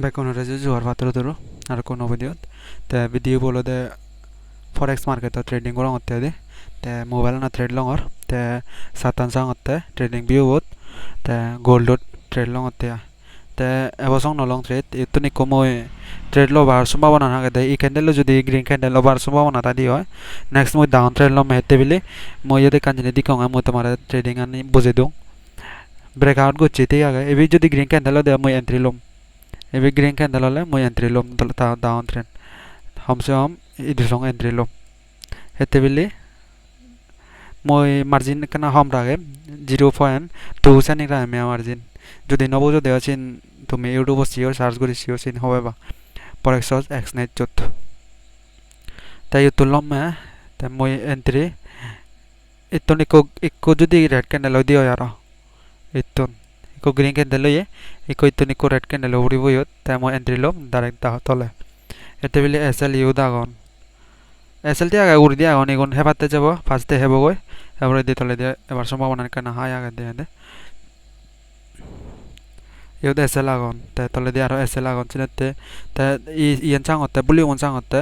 Bekonore juar patro duro ar kono video te video bolo de forex market trading gorong otte de te mobile na trade longor te satan sang otte trading view bot te gold dot trade long otte te ebosong no long trade ituni komo trade lo bar সম্ভাবনা না দে এই candle যদি green candle over সম্ভাবনা তা দি হয় next মই down trend লো মেতে বিলে মই যদি কাঞ্জনে দিকং মই তোমার ট্রেডিং আনি বুঝে দઉં ব্রেকআউট গচ্ছে তে আগে এবি যদি গ্রিন ক্যান্ডেল দে মই এন্ট্রি লম এবি গ্রিন ক্যান্ডেল হলে মই এন্ট্রি লম তা ডাউন ট্রেন্ড हमसे हम इधर सॉन्ग एंट्री लो हेते बिल्ली মই মার্জিন কেন হম রাগে 0.2 সেন্ট রাগে মে মার্জিন যদি নবো যদি আছেন তুমি ইউটিউব সিওর সার্চ করে সিওর সিন হবে বা ফরেক্স এক্স নেট যত তাই তুললাম মে তাই মই এন্ট্রি ইতন ইকো যদি রেড ক্যান্ডেল দিও यार ইতন ইকো গ্রিন ক্যান্ডেল লয়ে ইকো ইতন ইকো রেড ক্যান্ডেল উড়িব ইয়ত তাই মই এন্ট্রি লম ডাইরেক্ট তা তলে এতে বিলে এসএল ইউ দাগন এসএল টি আগে উড়ি দিয়া আগন ইগুন হেবাতে যাব ফার্স্টে হেব গই এবারে দি তলে দিয়া এবার সম্ভাবনা কেন হাই আগে দিয়ে দে ইউ দে এসএল আগন তে তলে দিয়া আর এসএল আগন চিনতে তে ইয়েন চাঙ্গতে বুলি উন চাঙ্গতে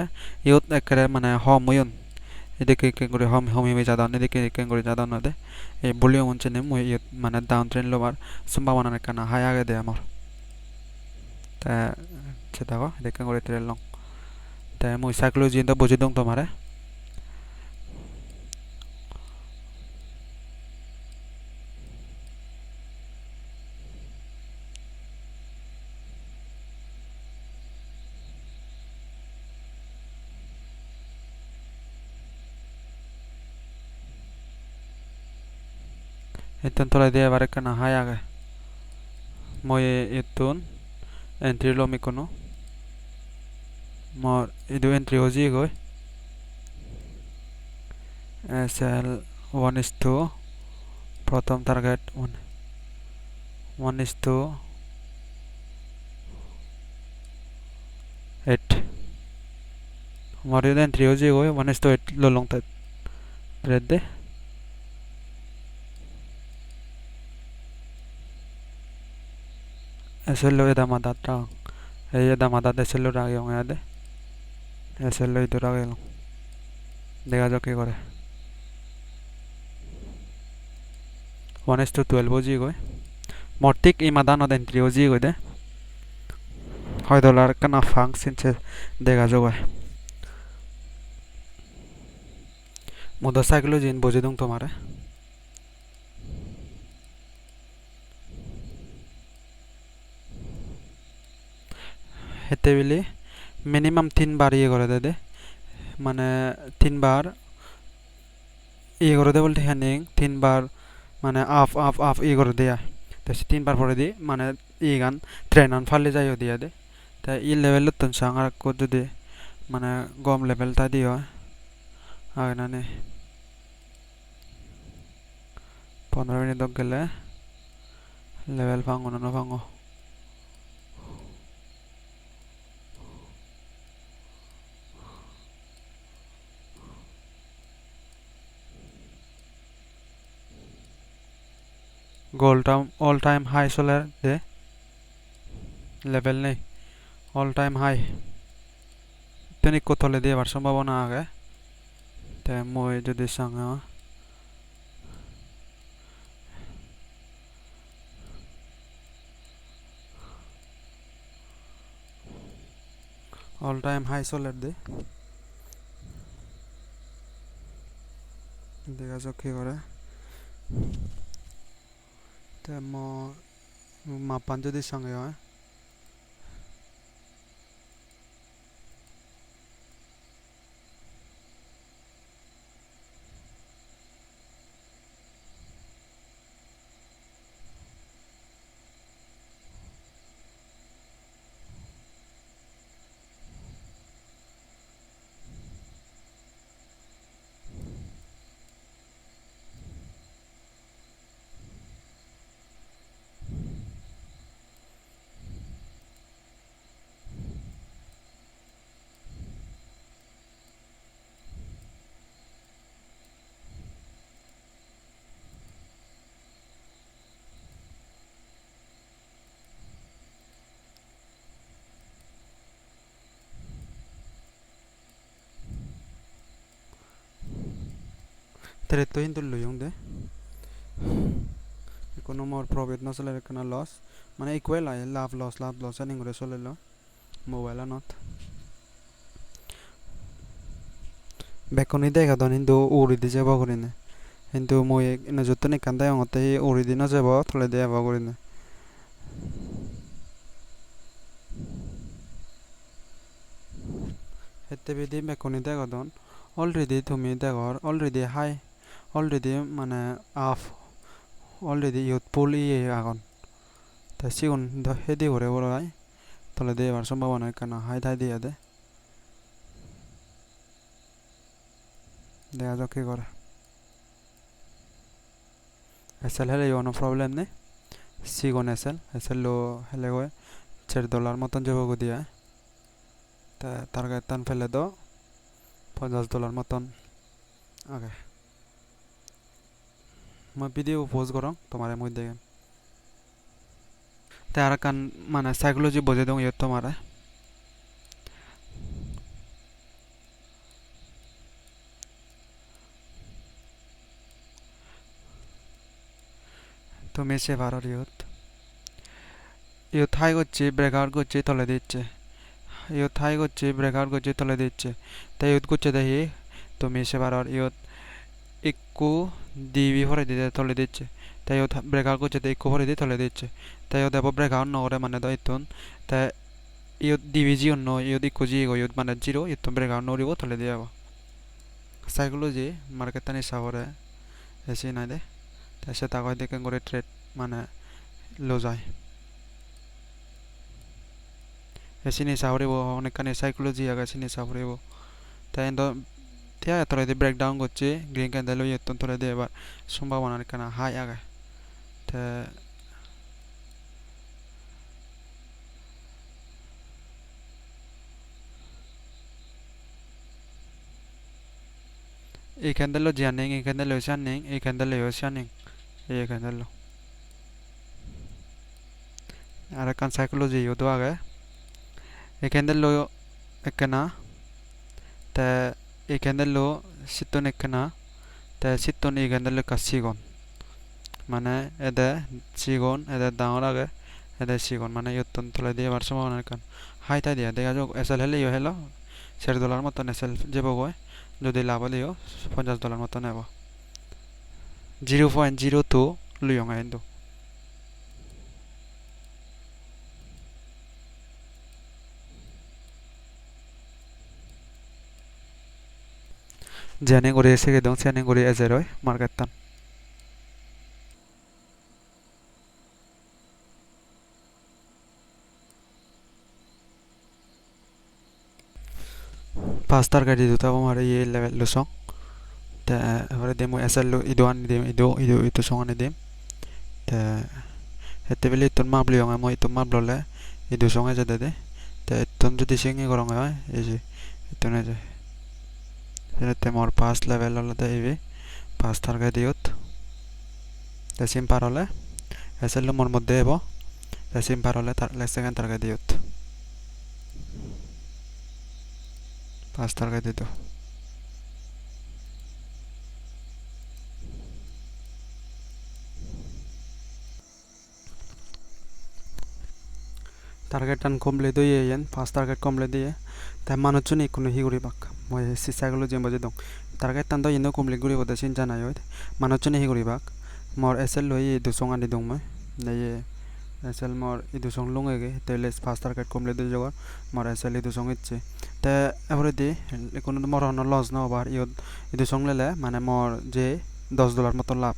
ইউ একরে মানে হম ইউন এদিকে কে করে হম হমি মে জাদা এদিকে কে করে জাদা না দে এই বুলি উন চিনে মই ইউ মানে ডাউন ট্রেন্ড লোবার সম্ভাবনা কেন হাই আগে দে আমার তে সেটা গো এদিকে করে ট্রেল লং তে মই সাইকোলজি ইন বুঝি দং তোমারে ইতন তলে দিয়া এবারে কেন হাই আগে মই ইতুন এন্ট্রি লমি কোনো মোর ইদু এন্ট্রি হজি গই এসএল 1 is to প্রথম টার্গেট 1 is to 8 মোর ইদু এন্ট্রি হজি গই 1 is to 8 লো লং তা রেড দে এসএল লো এদা মাদাটা এই এদা মাদা এসএল লো রাগে হং দে এসএল লো ইদু রাগে দেখা যাক কি করে 1 is to 12 হজি গই মোর ঠিক এই মাদানো এন্ট্রি হজি গই দে হয় ডলার কেন ফাংশন সে দেখা যাক মোদা সাইকোলজি ইন বুঝি দং তোমারে হেতে বিলি মিনিমাম 3 বার ইয়ে করে দে মানে 3 বার ইয়ে করে দে বলতে হ্যানিং 3 বার মানে আফ আফ আফ ইয়ে করে দেয়া তো 3 বার পরে দি মানে ই গান ট্রেন অন ফালে যাইও দিয়া দে তা ই লেভেল তন সাঙ্গার কো যদি মানে গম লেভেল তা দিও আগে না নে 15 মিনিট দক গেলে লেভেল ভাঙো না ভাঙো গোল্ড অল টাইম হাই চলে দে লেভেল নেই অল টাইম হাই তেনি কোথলে দিয়ে এবার সম্ভাবনা আগে তে মই যদি সাঙ্গা অল টাইম হাই চলে দে দেখা যাক কি করে তে মাপান যদি সঙ্গে হয় Tereto hintul luyong de কোনো মোর প্রফিট নচলে কোনো লস মানে ইকুয়াল আয় লাভ লস আনি করে চলে লো মোবাইল নত বেকনি দেখা দন কিন্তু উড়ি দি যাব করিনে কিন্তু মই নজতনে কান্দাই অতে উড়ি দি ন যাব থলে দে যাব করিনে হেতে বিদি বেকনি দেখা দন অলরেডি তুমি দেখর অলরেডি হাই অলরেডি মানে আফ অলরেডি ইউথ পুল ইয়ে আগুন তা সিগুন হেদি করে বড়াই তাহলে দিয়ে এবার সম্ভাবনা কেন হাই থাই দিয়ে দে দেখা যাক কি করে এসএল হেলে কোনো প্রবলেম নেই সিগুন এসএল লো হেলে গয়ে $4 মতন যাবো দিয়া তা তার গায়ে টান ফেলে দো $50 মতন আগে মই ভিডিও পোস্ট করং তোমারে মই দেখেন তে আর কান মানে সাইকোলজি বুঝে দং ইয়ত তোমারে তুমি সে ভারর ইয়ত হাই করছি ব্রেকআউট করছি তলে দিচ্ছে ইয়ত হাই করছি ব্রেকআউট করছি তলে দিচ্ছে তাই ইয়ত করছে দেখি তুমি সে ভারর ইয়ত একটু ডিবি ভরে দিতে তলে দিচ্ছে তাই ইয়ত ব্রেকআউট করছে তাই একটু ভরে দিয়ে তলে দিচ্ছে তাই ইয়ত এবার ব্রেকআউট নকরে মানে দইতুন তাই ইয়ত ডিবি জি অন্য ইয়ত একটু জি ইয়ত মানে জিরো ইয়ত ব্রেকআউট নরিব তলে দিয়ে সাইকোলজি মার্কেট তানি সাহরে এসে নাই দে তাই সে তাকে দেখে করে ট্রেড মানে লো যায় এসিনি সাহরিব অনেকখানি সাইকোলজি আগে এসিনি সাহরিব তাই এত তিয়া তোরা দিয়ে ব্রেকডাউন করছে গ্রিন ক্যান্ডেল ওই এত তোরা দিয়ে এবার সম্ভাবনা কেন হাই আগে তা এই ক্যান্ডেল জানিং এই ক্যান্ডেল জানিং এই ক্যান্ডেল জানিং এই ক্যান্ডেল আর কান সাইকোলজি ইউতো আগে এই ক্যান্ডেল একনা তা এই ক্যান্ডেল সিতন একনা তা সিতন এই ক্যান্ডেল কাসিগন মানে এদে সিগন এদে দাঁড় আগে এদে সিগন মানে ইয়তন তোলা দিয়ে বার সম্ভাবনা কান হাই তাই দিয়া দেখা যাক এসএল হেলে ইয়ে হেলো $4 মতন এসএল যাব গয় যদি লাভ দিও $50 মতন নেব 0.02 লুয়ং আইন্দু জেনে করে এসে গেদং সেনে করে এজের হয় মার্কেট টান পাঁচ টার্গেট দিতে হবে আমার এই লেভেল লুসং তা এবারে দেমো এসএল ইদো আনি দেম ইদো সং আনি দেম তা হেতে বেলে ইতন মাবলি হং মই ইতন মাবললে ইদো সং এ যেতে দে তা ইতন যদি সিঙ্গি করং হয় এই যে ইতন এ যায় সেটাতে মোর পাঁচ লেভেল হলে দেবে পাঁচ টার্গেট দিয়ত তা সিম পার হলে এসএল মোর মধ্যে এবো তা সিম পার হলে তার সেকেন্ড টার্গেট দিয়ত পাঁচ টার্গেট দিত টার্গেট টান কমপ্লিট হয়ে যান পাঁচ টার্গেট কমপ্লিট দিয়ে তাই মানুষজন কোনো হি করি বাক মই সাইকোলজি বাজে দং টার্গেট টান তো ইনো কমপ্লিট করি বদে চিন্তা নাই হয় মানুষজন হি করি বাক মোর এসএল লই দুসং আনি দং মই নাই এসএল মোর দুসং লঙ্গে গে তাইলে পাঁচ টার্গেট কমপ্লিট দিয়ে যাওয়ার মোর এসএল দুসং ইচ্ছে তা এবারে দি কোনো মোর অন্য লস না হবার দুসং লেলে মানে মোর যে $10 মতো লাভ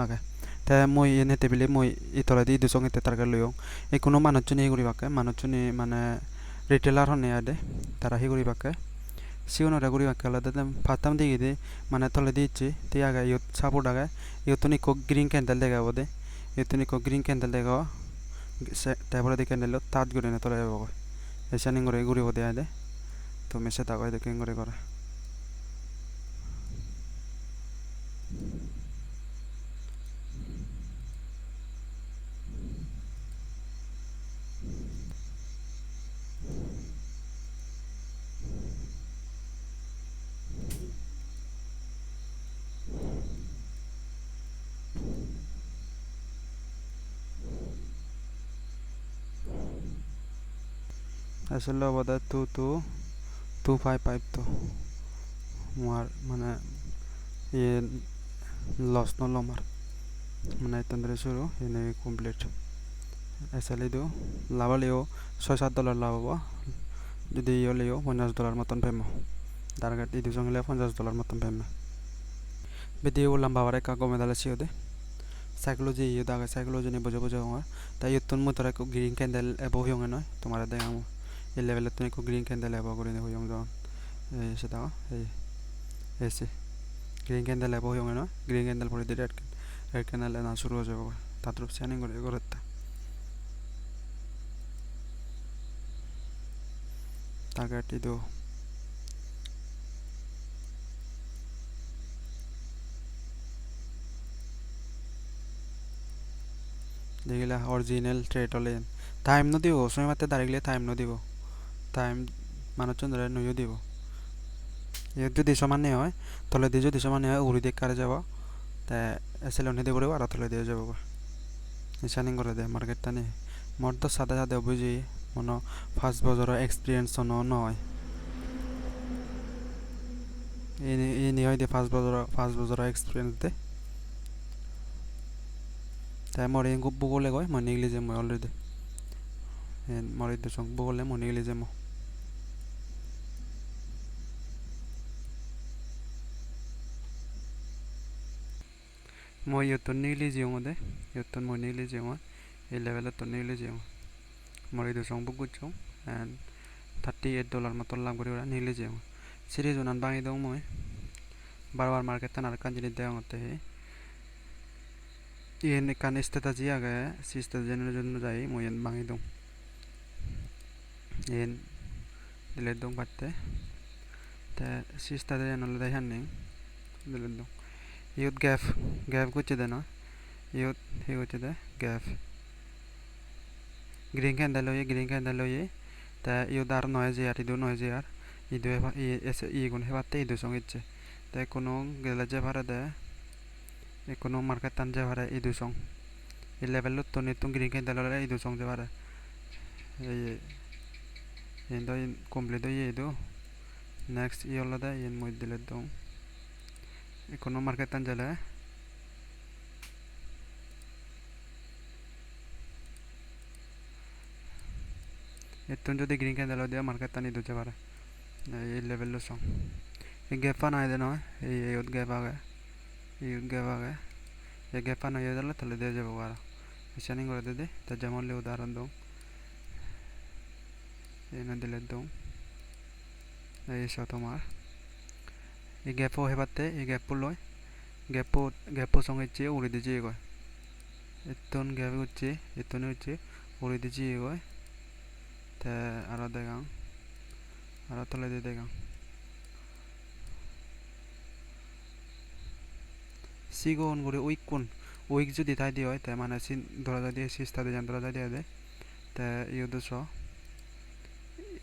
আগে তা মই এনে টেবিলে মই ইতলা দি দুসং ইতে টার্গেট লইও এই কোনো মানুষজন হি করি বাকে মানুষজন মানে রিটেলার হনে আদে তারা হি করি বাকে সিওনরা করি বাকে আলাদা ফাতাম দিকে দে মানে তলে দিচ্ছি তে আগে ইয়ত সাপোর্ট আগে ইয়তনি কো গ্রিন ক্যান্ডেল দেখাবো দে ইয়তনি কো গ্রিন ক্যান্ডেল দেখাও তারপরে দেখে ক্যান্ডেল তাত ঘুরে না তলে যাবো এসানি করে ঘুরিব দেয়া দে তুমি সে তাকে দেখে করে করে আসলে বোধ হয় 2.5 মার মানে ইয়ে লস নলো মার মানে তন্দ্রে শুরু এনে কমপ্লিট আসলে ಇದು লাভ লিও $6-7 লাভ হবো যদি ইয়ে লিও $50 মতন পেমো টার্গেট ই দুজন হলে $50 মতন পেমো ভিডিও বললাম বাবারে কা গমে দালে সিওদে সাইকোলজি ইয়ে দাগে সাইকোলজি নি বুঝে বুঝে আমার তাই ইতুন মু তোরা গ্রিন ক্যান্ডেল এবো হিয়ং নয় তোমার দেখামু এই লেভেলে তুমি গ্রিন ক্যান্ডেল এবো করে হিয়ং যখন সেটা এই এসে গ্রিন ক্যান্ডেল এবো হিয়ং নয় গ্রিন ক্যান্ডেল পরে দিয়ে রেড ক্যান্ডেল না শুরু হয়ে যাবে তারপর স্যানিং করে করতে টার্গেট ಇದು যেগুলা অরিজিনাল ট্রেড হলে টাইম ন দিব সময় মাত্রে দাঁড়িয়ে টাইম ন দিব টাইম মানুষজন ধরে নইও দিব ইয়ে যদি সমানে হয় তলে দিয়ে যদি সমানে হয় উড়ি দিয়ে কারে যাব তা এসেলে অন্য দিয়ে পড়ব আর তলে দিয়ে যাব নিশানিং করে দেয় মার্কেটটা নিয়ে মোর তো সাদা সাদা বুঝি মনে ফার্স্ট বছরের এক্সপিরিয়েন্স নয় এই নিয়ে হয় দিয়ে ফার্স্ট বছরের এক্সপিরিয়েন্স দে তাই মোর এই বগলে গয় মই নিগলি যে মই অলরেডি মোর এই দুসং বগলে মই নিগলি যে মই ইয়তন নিগলি জিও দে ইয়তন মই নিগলি জিও এই লেভেলত নিগলি জিও মোর এই দুসং বুকুচং এন্ড $38 মতন লাভ করি ওরা নিগলি জিও সিরিজ উনান বাঙি দং মই বারবার মার্কেট তান আর কান জিনিস দেওয়া হতে ইয়েন কান স্টেটাজি আগে সিস্টেম জেনের জন্য যাই মই এন বাঙি দং এন দিলে দং বাড়তে তা সিস্টেম জেনারেল দেয় হান্নিং দিলে দং ইউথ গ্যাপ করছে দে না ইউথ হে করছে দে গ্যাপ গ্রিন ক্যান্ডেল লইয়ে তা ইউথ আর নয় যে আর ইদু নয় যে আর ইদু এসে ইগুন হেবাতে ইদু সঙ্গে ইচ্ছে তাই কোনো গেলে যে ভাড়া দেয় কোনো মার্কেট টান যে ভাড়া ইদু সং এই লেভেল তো নিতুন গ্রিন ক্যান্ডেল হলে ইদু সং যে ভাড়া এই ইন্দো কমপ্লিট হয়ে ইদু নেক্সট ই হলো দে ইন মই দিলে দং কোনো মার্কেট টান জেলে এতন যদি গ্রিন ক্যান্ডেল দিয়ে মার্কেট টানি দুতে পারে এই লেভেল সং এই গ্যাপা নাই দে নয় এই ইউথ গ্যাপ আগে এই গ্যাপা নাই দিলে তাহলে দিয়ে যাবো আর স্ক্যানিং করে দে তা যেমন লে উদাহরণ দং এই না দিলে দং এই সব তোমার এই গ্যাপও হেবাতে এই গ্যাপও লয় গ্যাপও সঙ্গে চেয়ে উড়ে দিয়ে যেয়ে গয় এতন গ্যাপ হচ্ছে এতনে হচ্ছে উড়ে দিয়ে যেয়ে গয় তা আরো দেখাম আরো তলে দিয়ে দেখাম সিগন করে উইক যদি তাই দিয়ে হয় তাই মানে ধরা যায় দিয়ে সিস্তা দিয়ে ধরা যায় দিয়ে দেয় তা ইউ দুশ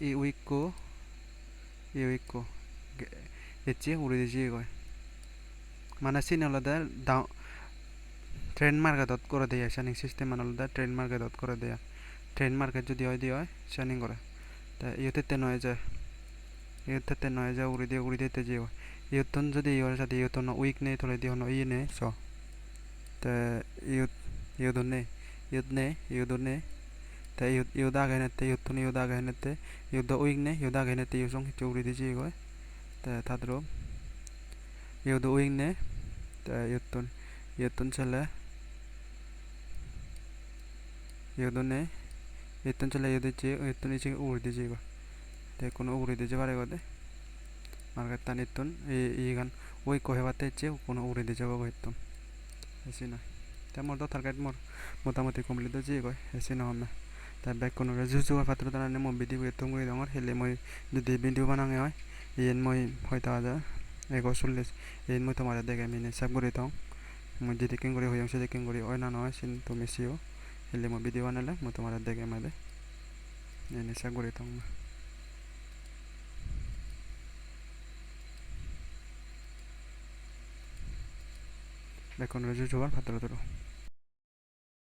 এই উইকো এচ্ছে উড়ে দিয়েছি কয় মানে সিন আলাদা ট্রেন্ড মার্কেটত করে দেয়া শানিং সিস্টেম আলাদা ট্রেন্ড মার্কেটত করে দেয়া ট্রেন্ড মার্কেট যদি হয় দিয়ে হয় শানিং করে তা ইউতে নয় যায় উড়ে দিতে যে ইউতন যদি ইউর সাথে ইউতন উইক নেই থলে দিয়ে হনো ইয়ে নেই স তা ইউদনে তা ইউদা গাইনাতে ইউতন ইউদা গাইনাতে ইউদা উইক নেই ইউদা গাইনাতে ইউসং হিচে উড়ে দিয়েছি কয় তা তাদ্রো ইউদা উইক নেই তা ইউতন চলে ইউদনে ইউতন চলে ইউতন ইচে উড়ে দিয়েছি কয় তা কোনো উড়ে দিয়েছে পারে কয় মার্কেট টান ইতুন এই গান ওই কহেবাতে ইচ্ছে কোনো উড়ে দিয়ে যাবো ইতুন এসি না তা মোর তো টার্গেট মোর মোটামুটি কমপ্লিট হয়েছে কয় এসি না হবে তাই ব্যাক কোনো জুজুয়ার পাত্র তানে মই ভিডিও এতম করে দঙর হেলে মই যদি ভিডিও বানাঙে হয় ইয়েন মই হয়তো আজ 140 ইয়েন মই তোমার দেখে মিনে সাব করে দাও মই যদি কিং করে হইং সে কিং করে ওই না নয় সিন তুমি সিও হেলে মই ভিডিও বানালে মই তোমার দেখে মাদে এনে সাব করে দাও ব্যাক কোনো জুজুয়ার পাত্র